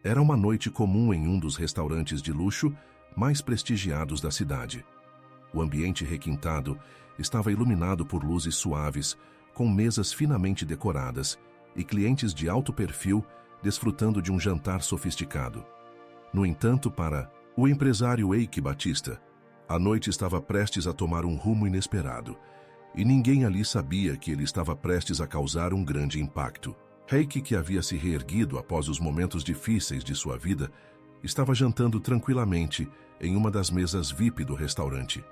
Era uma noite comum em um dos restaurantes de luxo mais prestigiados da cidade. O ambiente requintado estava iluminado por luzes suaves, com mesas finamente decoradas e clientes de alto perfil desfrutando de um jantar sofisticado. No entanto, para o empresário Eike Batista, a noite estava prestes a tomar um rumo inesperado, e ninguém ali sabia que ele estava prestes a causar um grande impacto. Eike, que havia se reerguido após os momentos difíceis de sua vida, estava jantando tranquilamente em uma das mesas VIP do restaurante.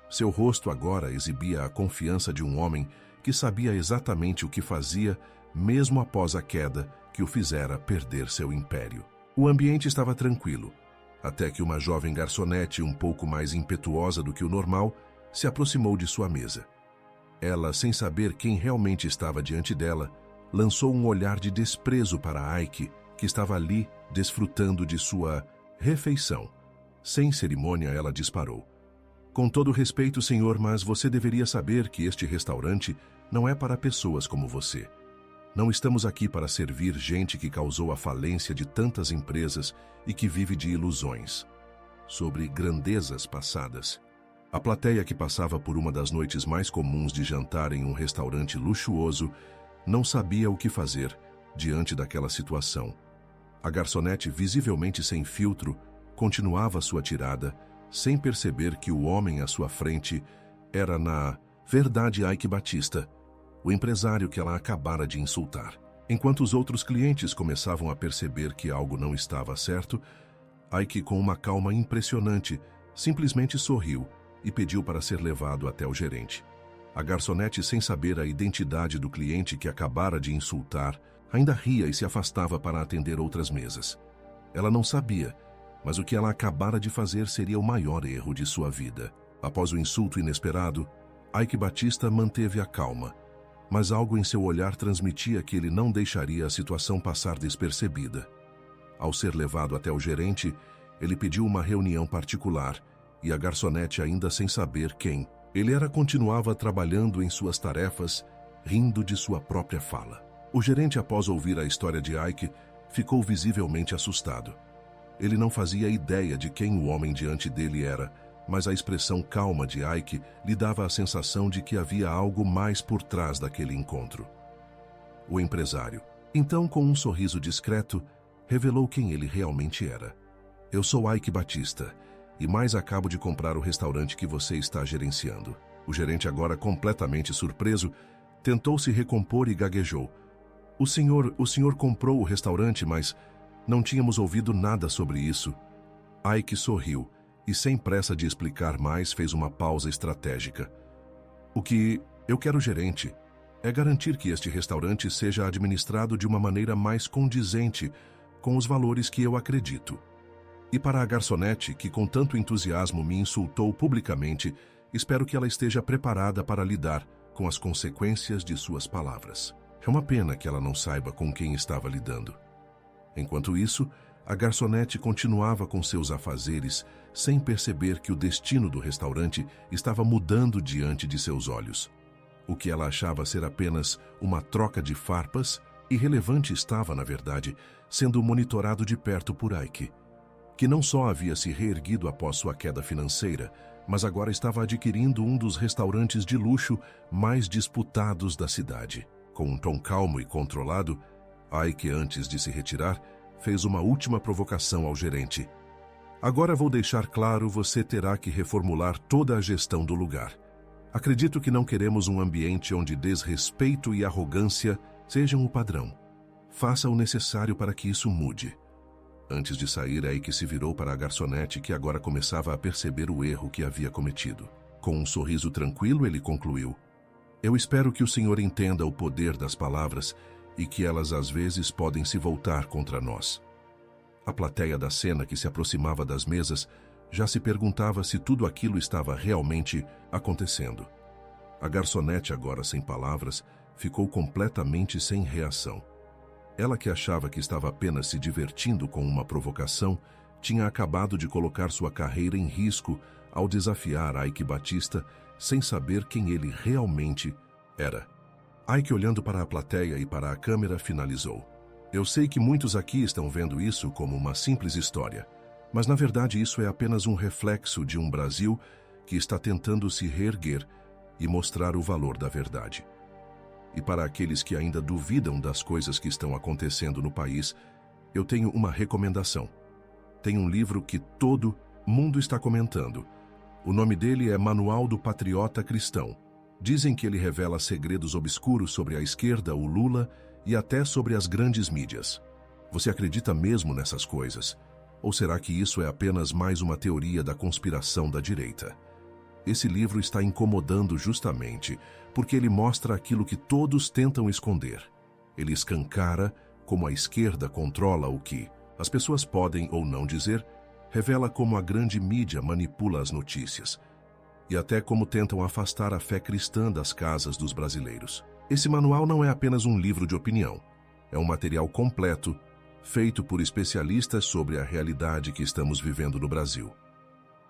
Seu rosto agora exibia a confiança de um homem que sabia exatamente o que fazia, mesmo após a queda que o fizera perder seu império. O ambiente estava tranquilo, até que uma jovem garçonete um pouco mais impetuosa do que o normal se aproximou de sua mesa. Ela, sem saber quem realmente estava diante dela, lançou um olhar de desprezo para Eike, que estava ali desfrutando de sua refeição. Sem cerimônia, ela disparou: "Com todo respeito, senhor, mas você deveria saber que este restaurante não é para pessoas como você. Não estamos aqui para servir gente que causou a falência de tantas empresas e que vive de ilusões sobre grandezas passadas." A plateia, que passava por uma das noites mais comuns de jantar em um restaurante luxuoso, não sabia o que fazer diante daquela situação. A garçonete, visivelmente sem filtro, continuava sua tirada, sem perceber que o homem à sua frente era, na verdade, Eike Batista, o empresário que ela acabara de insultar. Enquanto os outros clientes começavam a perceber que algo não estava certo, Eike, com uma calma impressionante, simplesmente sorriu e pediu para ser levado até o gerente. A garçonete, sem saber a identidade do cliente que acabara de insultar, ainda ria e se afastava para atender outras mesas. Ela não sabia, mas o que ela acabara de fazer seria o maior erro de sua vida. Após o insulto inesperado, Eike Batista manteve a calma, mas algo em seu olhar transmitia que ele não deixaria a situação passar despercebida. Ao ser levado até o gerente, ele pediu uma reunião particular, e a garçonete, ainda sem saber quem ele era, continuava trabalhando em suas tarefas, rindo de sua própria fala. O gerente, após ouvir a história de Eike, ficou visivelmente assustado. Ele não fazia ideia de quem o homem diante dele era, mas a expressão calma de Eike lhe dava a sensação de que havia algo mais por trás daquele encontro. O empresário, então, com um sorriso discreto, revelou quem ele realmente era. "Eu sou Eike Batista, e mais acabo de comprar o restaurante que você está gerenciando." O gerente, agora completamente surpreso, tentou se recompor e gaguejou: O senhor comprou o restaurante, mas não tínhamos ouvido nada sobre isso." Eike sorriu e, sem pressa de explicar mais, fez uma pausa estratégica. "O que eu quero, gerente, é garantir que este restaurante seja administrado de uma maneira mais condizente com os valores que eu acredito. E para a garçonete, que com tanto entusiasmo me insultou publicamente, espero que ela esteja preparada para lidar com as consequências de suas palavras. É uma pena que ela não saiba com quem estava lidando." Enquanto isso, a garçonete continuava com seus afazeres, sem perceber que o destino do restaurante estava mudando diante de seus olhos. O que ela achava ser apenas uma troca de farpas, irrelevante, estava, na verdade, sendo monitorado de perto por Eike, que não só havia se reerguido após sua queda financeira, mas agora estava adquirindo um dos restaurantes de luxo mais disputados da cidade. Com um tom calmo e controlado, Eike, antes de se retirar, fez uma última provocação ao gerente: "Agora vou deixar claro, você terá que reformular toda a gestão do lugar. Acredito que não queremos um ambiente onde desrespeito e arrogância sejam o padrão. Faça o necessário para que isso mude." Antes de sair, Eike se virou para a garçonete, que agora começava a perceber o erro que havia cometido. Com um sorriso tranquilo, ele concluiu: "Eu espero que o senhor entenda o poder das palavras e que elas às vezes podem se voltar contra nós." A plateia da cena, que se aproximava das mesas, já se perguntava se tudo aquilo estava realmente acontecendo. A garçonete, agora sem palavras, ficou completamente sem reação. Ela, que achava que estava apenas se divertindo com uma provocação, tinha acabado de colocar sua carreira em risco ao desafiar Eike Batista sem saber quem ele realmente era. Eike, olhando para a plateia e para a câmera, finalizou: Eu sei que muitos aqui estão vendo isso como uma simples história, mas na verdade isso é apenas um reflexo de um Brasil que está tentando se reerguer e mostrar o valor da verdade. E para aqueles que ainda duvidam das coisas que estão acontecendo no país, eu tenho uma recomendação. Tem um livro que todo mundo está comentando. O nome dele é Manual do Patriota Cristão. Dizem que ele revela segredos obscuros sobre a esquerda, o Lula e até sobre as grandes mídias. Você acredita mesmo nessas coisas? Ou será que isso é apenas mais uma teoria da conspiração da direita? Esse livro está incomodando justamente porque ele mostra aquilo que todos tentam esconder. Ele escancara como a esquerda controla o que as pessoas podem ou não dizer, revela como a grande mídia manipula as notícias e até como tentam afastar a fé cristã das casas dos brasileiros. Esse manual não é apenas um livro de opinião, é um material completo, feito por especialistas sobre a realidade que estamos vivendo no Brasil.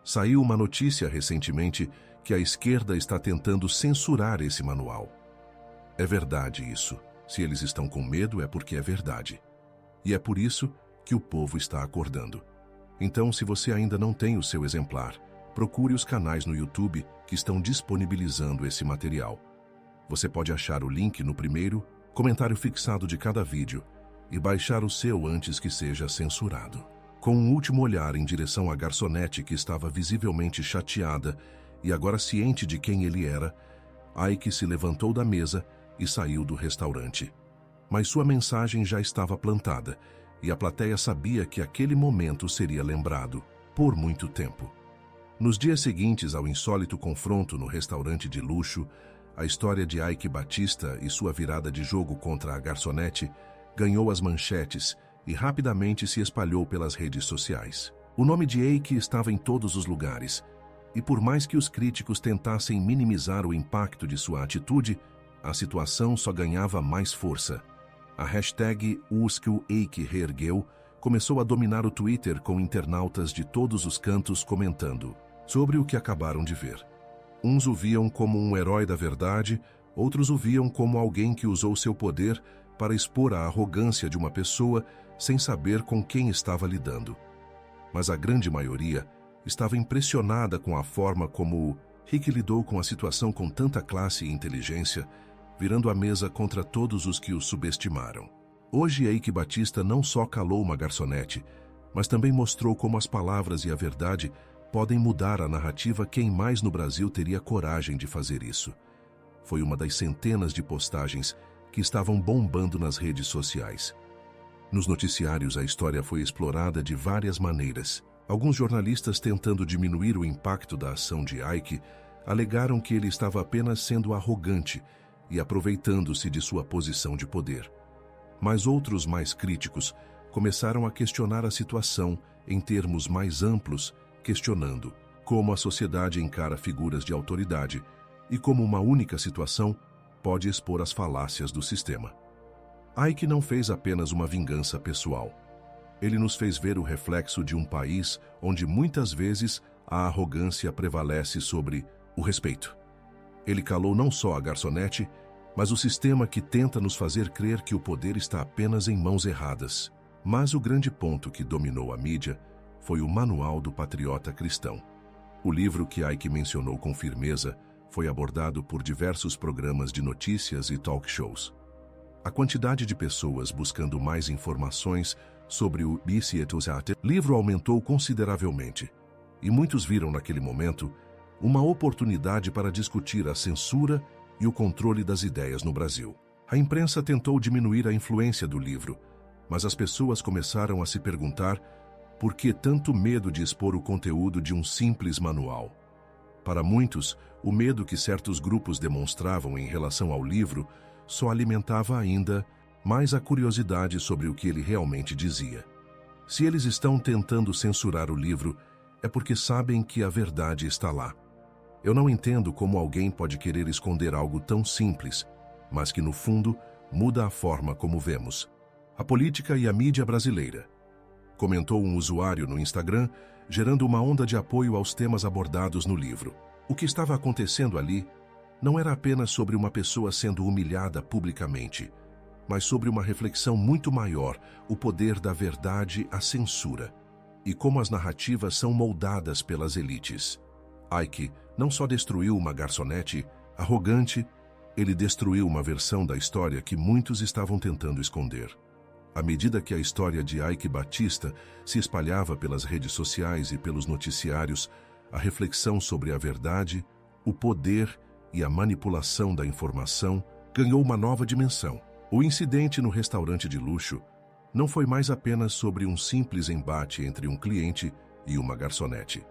Saiu uma notícia recentemente que a esquerda está tentando censurar esse manual. É verdade isso. Se eles estão com medo é porque é verdade. E é por isso que o povo está acordando. Então, se você ainda não tem o seu exemplar, procure os canais no YouTube que estão disponibilizando esse material. Você pode achar o link no primeiro comentário fixado de cada vídeo e baixar o seu antes que seja censurado. Com um último olhar em direção à garçonete que estava visivelmente chateada e agora ciente de quem ele era, Ike se levantou da mesa e saiu do restaurante. Mas sua mensagem já estava plantada e a plateia sabia que aquele momento seria lembrado por muito tempo. Nos dias seguintes ao insólito confronto no restaurante de luxo, a história de Ike Batista e sua virada de jogo contra a garçonete ganhou as manchetes e rapidamente se espalhou pelas redes sociais. O nome de Ike estava em todos os lugares, e por mais que os críticos tentassem minimizar o impacto de sua atitude, a situação só ganhava mais força. A hashtag #UsqueOike reergueu começou a dominar o Twitter com internautas de todos os cantos comentando sobre o que acabaram de ver. Uns o viam como um herói da verdade, outros o viam como alguém que usou seu poder para expor a arrogância de uma pessoa sem saber com quem estava lidando. Mas a grande maioria estava impressionada com a forma como Rick lidou com a situação com tanta classe e inteligência, virando a mesa contra todos os que o subestimaram. Hoje, Ike Batista não só calou uma garçonete, mas também mostrou como as palavras e a verdade podem mudar a narrativa. Quem mais no Brasil teria coragem de fazer isso? Foi uma das centenas de postagens que estavam bombando nas redes sociais. Nos noticiários, a história foi explorada de várias maneiras. Alguns jornalistas, tentando diminuir o impacto da ação de Ike, alegaram que ele estava apenas sendo arrogante e aproveitando-se de sua posição de poder. Mas outros, mais críticos, começaram a questionar a situação em termos mais amplos, questionando como a sociedade encara figuras de autoridade e como uma única situação pode expor as falácias do sistema. Ike não fez apenas uma vingança pessoal. Ele nos fez ver o reflexo de um país onde muitas vezes a arrogância prevalece sobre o respeito. Ele calou não só a garçonete, mas o sistema que tenta nos fazer crer que o poder está apenas em mãos erradas. Mas o grande ponto que dominou a mídia foi o Manual do Patriota Cristão. O livro que Ike mencionou com firmeza foi abordado por diversos programas de notícias e talk shows. A quantidade de pessoas buscando mais informações sobre o livro aumentou consideravelmente, e muitos viram naquele momento uma oportunidade para discutir a censura e o controle das ideias no Brasil. A imprensa tentou diminuir a influência do livro, mas as pessoas começaram a se perguntar por que tanto medo de expor o conteúdo de um simples manual. Para muitos, o medo que certos grupos demonstravam em relação ao livro só alimentava ainda mais a curiosidade sobre o que ele realmente dizia. Se eles estão tentando censurar o livro, é porque sabem que a verdade está lá. Eu não entendo como alguém pode querer esconder algo tão simples, mas que no fundo muda a forma como vemos a política e a mídia brasileira, comentou um usuário no Instagram, gerando uma onda de apoio aos temas abordados no livro. O que estava acontecendo ali não era apenas sobre uma pessoa sendo humilhada publicamente, mas sobre uma reflexão muito maior, o poder da verdade à censura, e como as narrativas são moldadas pelas elites. Icke não só destruiu uma garçonete arrogante, ele destruiu uma versão da história que muitos estavam tentando esconder. À medida que a história de Icke Batista se espalhava pelas redes sociais e pelos noticiários, a reflexão sobre a verdade, o poder e a manipulação da informação ganhou uma nova dimensão. O incidente no restaurante de luxo não foi mais apenas sobre um simples embate entre um cliente e uma garçonete.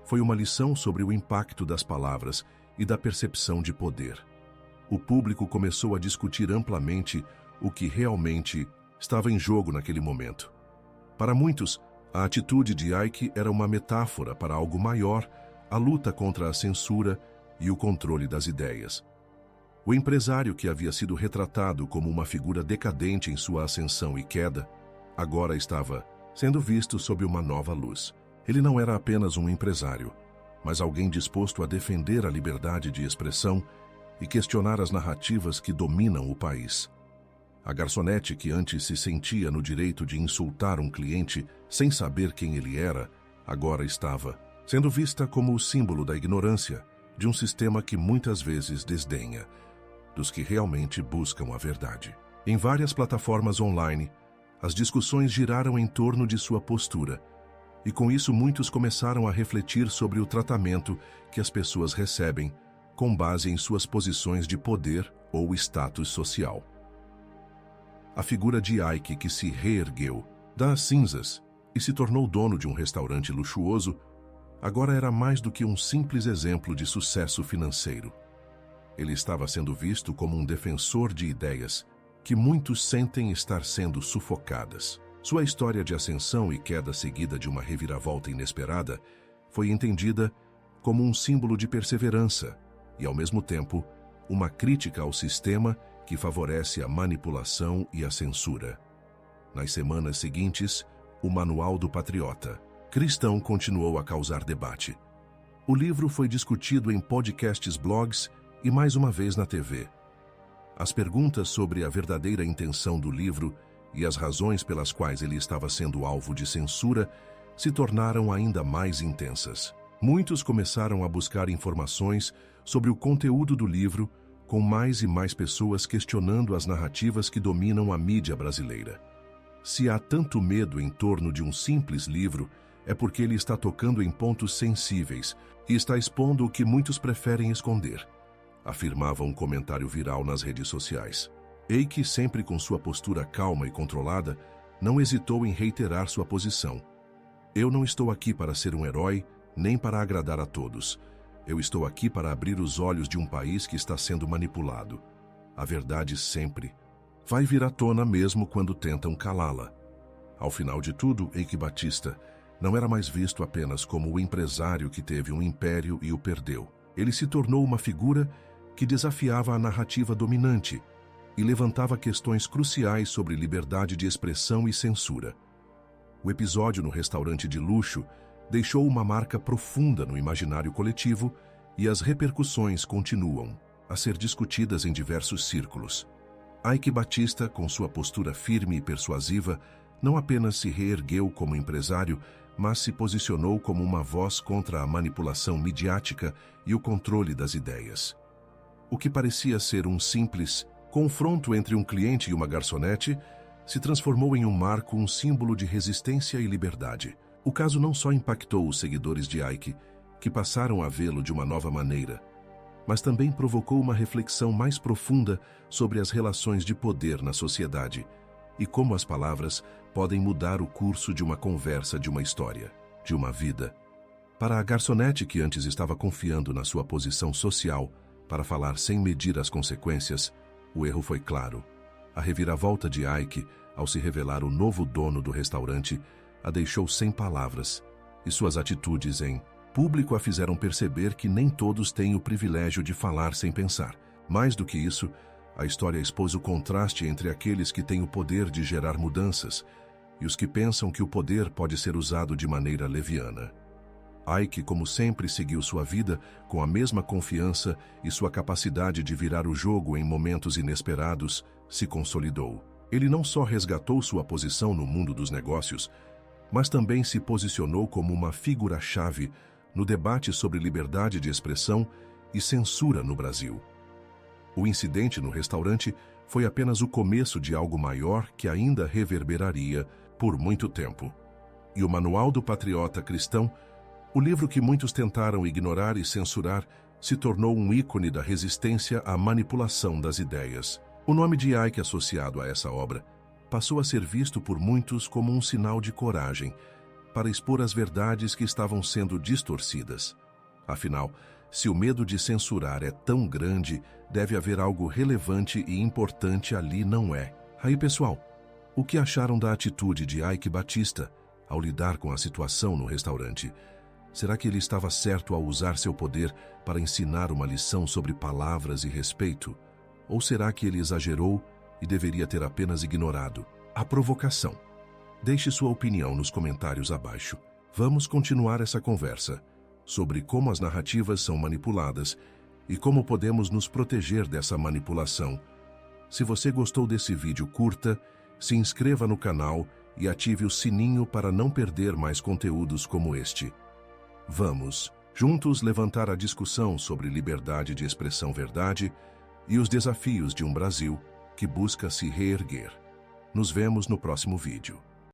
Foi uma lição sobre o impacto das palavras e da percepção de poder. O público começou a discutir amplamente o que realmente estava em jogo naquele momento. Para muitos, a atitude de Icke era uma metáfora para algo maior, a luta contra a censura e o controle das ideias. O empresário que havia sido retratado como uma figura decadente em sua ascensão e queda, agora estava sendo visto sob uma nova luz. Ele não era apenas um empresário, mas alguém disposto a defender a liberdade de expressão e questionar as narrativas que dominam o país. A garçonete que antes se sentia no direito de insultar um cliente sem saber quem ele era, agora estava sendo vista como o símbolo da ignorância de um sistema que muitas vezes desdenha dos que realmente buscam a verdade. Em várias plataformas online, as discussões giraram em torno de sua postura, e com isso muitos começaram a refletir sobre o tratamento que as pessoas recebem com base em suas posições de poder ou status social. A figura de Icke, que se reergueu das cinzas e se tornou dono de um restaurante luxuoso, agora era mais do que um simples exemplo de sucesso financeiro. Ele estava sendo visto como um defensor de ideias que muitos sentem estar sendo sufocadas. Sua história de ascensão e queda seguida de uma reviravolta inesperada foi entendida como um símbolo de perseverança e, ao mesmo tempo, uma crítica ao sistema que favorece a manipulação e a censura. Nas semanas seguintes, o Manual do Patriota Cristão continuou a causar debate. O livro foi discutido em podcasts, blogs e mais uma vez na TV. As perguntas sobre a verdadeira intenção do livro e as razões pelas quais ele estava sendo alvo de censura se tornaram ainda mais intensas. Muitos começaram a buscar informações sobre o conteúdo do livro, com mais e mais pessoas questionando as narrativas que dominam a mídia brasileira. Se há tanto medo em torno de um simples livro, é porque ele está tocando em pontos sensíveis e está expondo o que muitos preferem esconder, afirmava um comentário viral nas redes sociais. Icke, sempre com sua postura calma e controlada, não hesitou em reiterar sua posição. Eu não estou aqui para ser um herói, nem para agradar a todos. Eu estou aqui para abrir os olhos de um país que está sendo manipulado. A verdade sempre vai vir à tona mesmo quando tentam calá-la. Ao final de tudo, Icke Batista não era mais visto apenas como o empresário que teve um império e o perdeu. Ele se tornou uma figura que desafiava a narrativa dominante e levantava questões cruciais sobre liberdade de expressão e censura. O episódio no restaurante de luxo deixou uma marca profunda no imaginário coletivo e as repercussões continuam a ser discutidas em diversos círculos. Icke Batista, com sua postura firme e persuasiva, não apenas se reergueu como empresário, mas se posicionou como uma voz contra a manipulação midiática e o controle das ideias. O que parecia ser um simples confronto entre um cliente e uma garçonete se transformou em um marco, um símbolo de resistência e liberdade. O caso não só impactou os seguidores de Icke, que passaram a vê-lo de uma nova maneira, mas também provocou uma reflexão mais profunda sobre as relações de poder na sociedade e como as palavras podem mudar o curso de uma conversa, de uma história, de uma vida. Para a garçonete que antes estava confiando na sua posição social para falar sem medir as consequências, o erro foi claro. A reviravolta de Icke, ao se revelar o novo dono do restaurante, a deixou sem palavras, e suas atitudes em público a fizeram perceber que nem todos têm o privilégio de falar sem pensar. Mais do que isso, a história expôs o contraste entre aqueles que têm o poder de gerar mudanças e os que pensam que o poder pode ser usado de maneira leviana. Icke, como sempre, seguiu sua vida com a mesma confiança e sua capacidade de virar o jogo em momentos inesperados, se consolidou. Ele não só resgatou sua posição no mundo dos negócios, mas também se posicionou como uma figura-chave no debate sobre liberdade de expressão e censura no Brasil. O incidente no restaurante foi apenas o começo de algo maior que ainda reverberaria por muito tempo. E o Manual do Patriota Cristão, o livro que muitos tentaram ignorar e censurar, se tornou um ícone da resistência à manipulação das ideias. O nome de Ike associado a essa obra passou a ser visto por muitos como um sinal de coragem para expor as verdades que estavam sendo distorcidas. Afinal, se o medo de censurar é tão grande, deve haver algo relevante e importante ali, não é? Aí, pessoal, o que acharam da atitude de Ike Batista ao lidar com a situação no restaurante? Será que ele estava certo ao usar seu poder para ensinar uma lição sobre palavras e respeito? Ou será que ele exagerou e deveria ter apenas ignorado a provocação? Deixe sua opinião nos comentários abaixo. Vamos continuar essa conversa sobre como as narrativas são manipuladas e como podemos nos proteger dessa manipulação. Se você gostou desse vídeo, curta, se inscreva no canal e ative o sininho para não perder mais conteúdos como este. Vamos, juntos, levantar a discussão sobre liberdade de expressão, verdade e os desafios de um Brasil que busca se reerguer. Nos vemos no próximo vídeo.